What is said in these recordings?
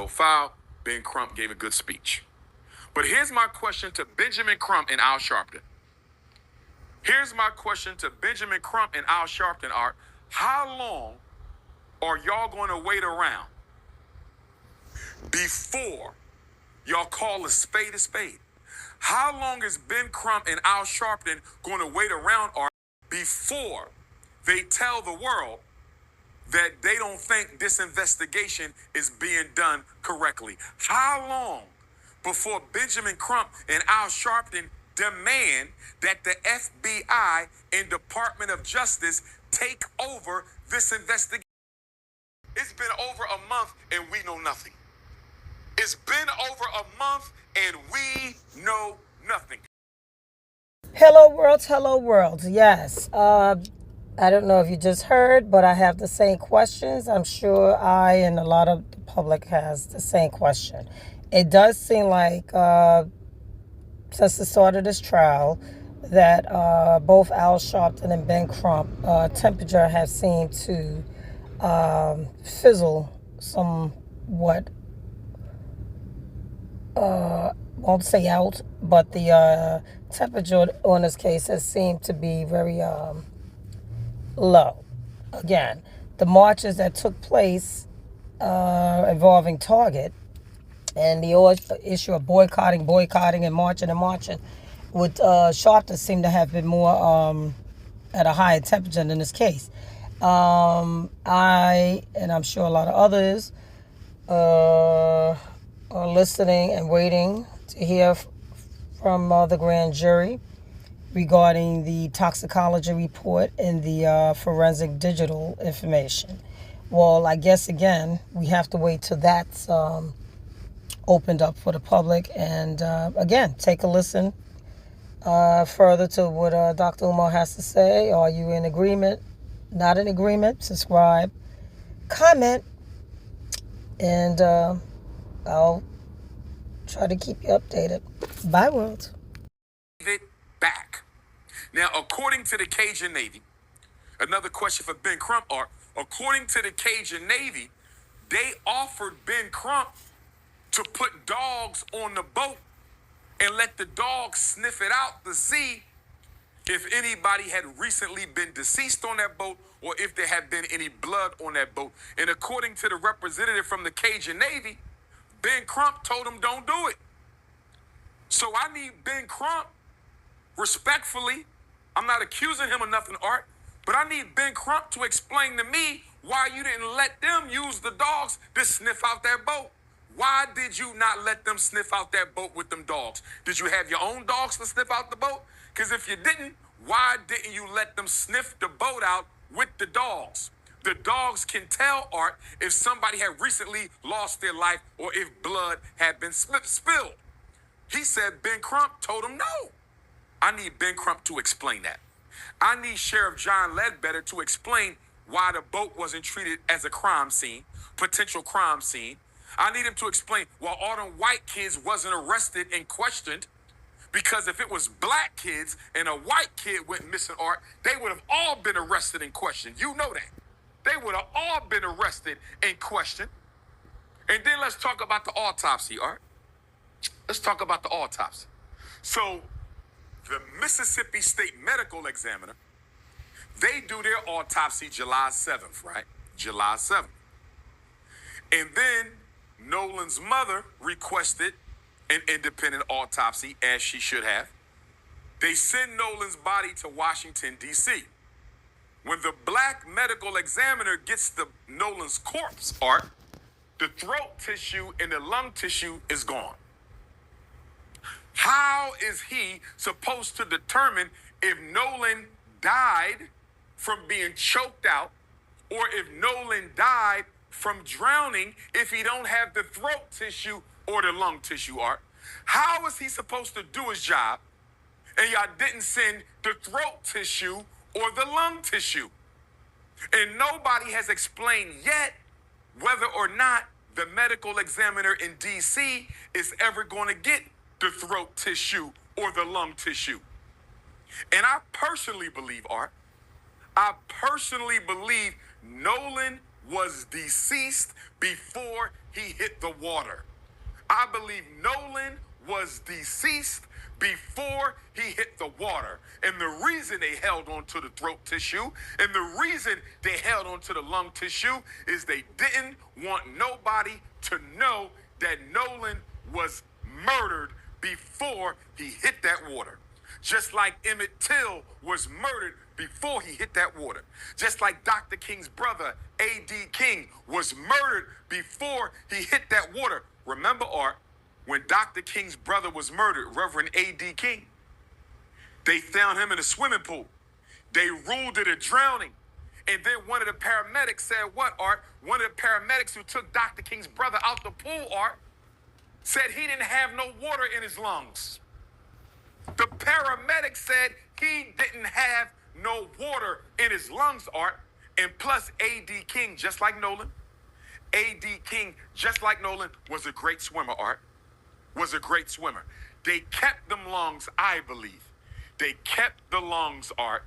no foul. Ben Crump gave a good speech. But here's my question to Benjamin Crump and Al Sharpton. Here's my question to Benjamin Crump and Al Sharpton, Art. How long are y'all going to wait around before y'all call a spade a spade? How long is Ben Crump and Al Sharpton going to wait around, Art, before they tell the world that they don't think this investigation is being done correctly? How long before Benjamin Crump and Al Sharpton demand that the FBI and Department of Justice take over this investigation? It's been over a month and we know nothing. It's been over a month and we know nothing. Hello, world. Hello, world. Yes. I don't know if you just heard, but I have the same questions. I'm sure I and a lot of the public has the same question. It does seem like since the start of this trial that both Al Sharpton and Ben Crump temperature have seemed to fizzle somewhat. Won't say out, but the temperature on this case has seemed to be very low. Again, the marches that took place involving Target and the issue of boycotting, and marching with Sharpton seem to have been more at a higher temperature than this case. And I'm sure a lot of others are listening and waiting to hear from the grand jury regarding the toxicology report and the forensic digital information. Well, I guess, again, we have to wait till that's opened up for the public. And, again, take a listen further to what Dr. Umar has to say. Are you in agreement? Not in agreement? Subscribe, comment, and I'll try to keep you updated. Bye, world. It back. Now, according to the Cajun Navy, another question for Ben Crump, Art. According to the Cajun Navy, they offered Ben Crump to put dogs on the boat and let the dogs sniff it out to see if anybody had recently been deceased on that boat or if there had been any blood on that boat. And according to the representative from the Cajun Navy, Ben Crump told him don't do it. So I need Ben Crump, respectfully, I'm not accusing him of nothing, Art, but I need Ben Crump to explain to me why you didn't let them use the dogs to sniff out that boat. Why did you not let them sniff out that boat with them dogs? Did you have your own dogs to sniff out the boat? Because if you didn't, why didn't you let them sniff the boat out with the dogs? The dogs can tell, Art, if somebody had recently lost their life or if blood had been spilled. He said Ben Crump told him no. I need Ben Crump to explain that. I need Sheriff John Ledbetter to explain why the boat wasn't treated as a crime scene, potential crime scene. I need him to explain why all them white kids wasn't arrested and questioned, because if it was black kids and a white kid went missing, Art, they would have all been arrested and questioned. You know that. They would have all been arrested and questioned. And then let's talk about the autopsy, Art. Let's talk about the autopsy. So the Mississippi State Medical Examiner, they do their autopsy July 7th, right? July 7th. And then Nolan's mother requested an independent autopsy, as she should have. They send Nolan's body to Washington, D.C. When the black medical examiner gets the Nolan's corpse, Art, the throat tissue and the lung tissue is gone. How is he supposed to determine if Nolan died from being choked out or if Nolan died from drowning if he don't have the throat tissue or the lung tissue, Art? How is he supposed to do his job and y'all didn't send the throat tissue or the lung tissue? And nobody has explained yet whether or not the medical examiner in D.C. is ever going to get the throat tissue or the lung tissue. And I personally believe, Art, I personally believe Nolan was deceased before he hit the water. I believe Nolan was deceased before he hit the water. And the reason they held on to the throat tissue and the reason they held on to the lung tissue is they didn't want nobody to know that Nolan was murdered before he hit that water. Just like Emmett Till was murdered before he hit that water. Just like Dr. King's brother, A.D. King, was murdered before he hit that water. Remember, Art, when Dr. King's brother was murdered, Reverend A.D. King, they found him in a swimming pool. They ruled it a drowning. And then one of the paramedics said, what, Art? One of the paramedics who took Dr. King's brother out the pool, Art, said he didn't have no water in his lungs. The paramedic said he didn't have no water in his lungs, Art. And plus, A.D. King, just like Nolan, A.D. King, just like Nolan, was a great swimmer, Art. Was a great swimmer. They kept them lungs, I believe. They kept the lungs, Art,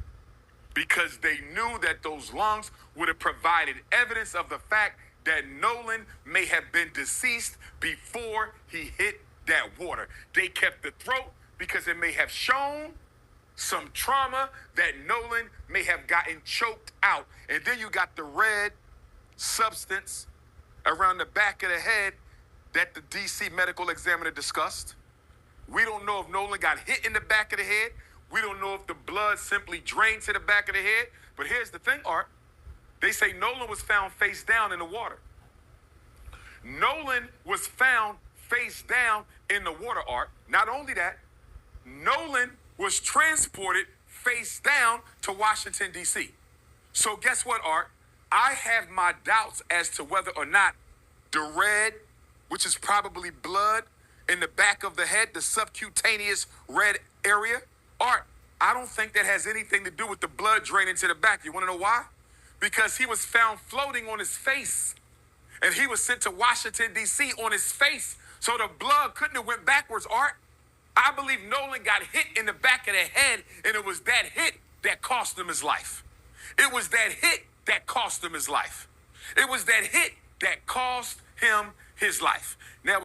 because they knew that those lungs would have provided evidence of the fact that Nolan may have been deceased before he hit that water. They kept the throat because it may have shown some trauma that Nolan may have gotten choked out. And then you got the red substance around the back of the head that the DC medical examiner discussed. We don't know if Nolan got hit in the back of the head. We don't know if the blood simply drained to the back of the head. But here's the thing, Art. They say Nolan was found face down in the water. Nolan was found face down in the water, Art. Not only that, Nolan was transported face down to Washington, D.C. So guess what, Art? I have my doubts as to whether or not the red, which is probably blood in the back of the head, the subcutaneous red area, Art, I don't think that has anything to do with the blood draining to the back. You want to know why? Because he was found floating on his face. And he was sent to Washington, D.C. on his face. So the blood couldn't have went backwards, Art. I believe Nolan got hit in the back of the head, and it was that hit that cost him his life. It was that hit that cost him his life. It was that hit that cost him his life. Now,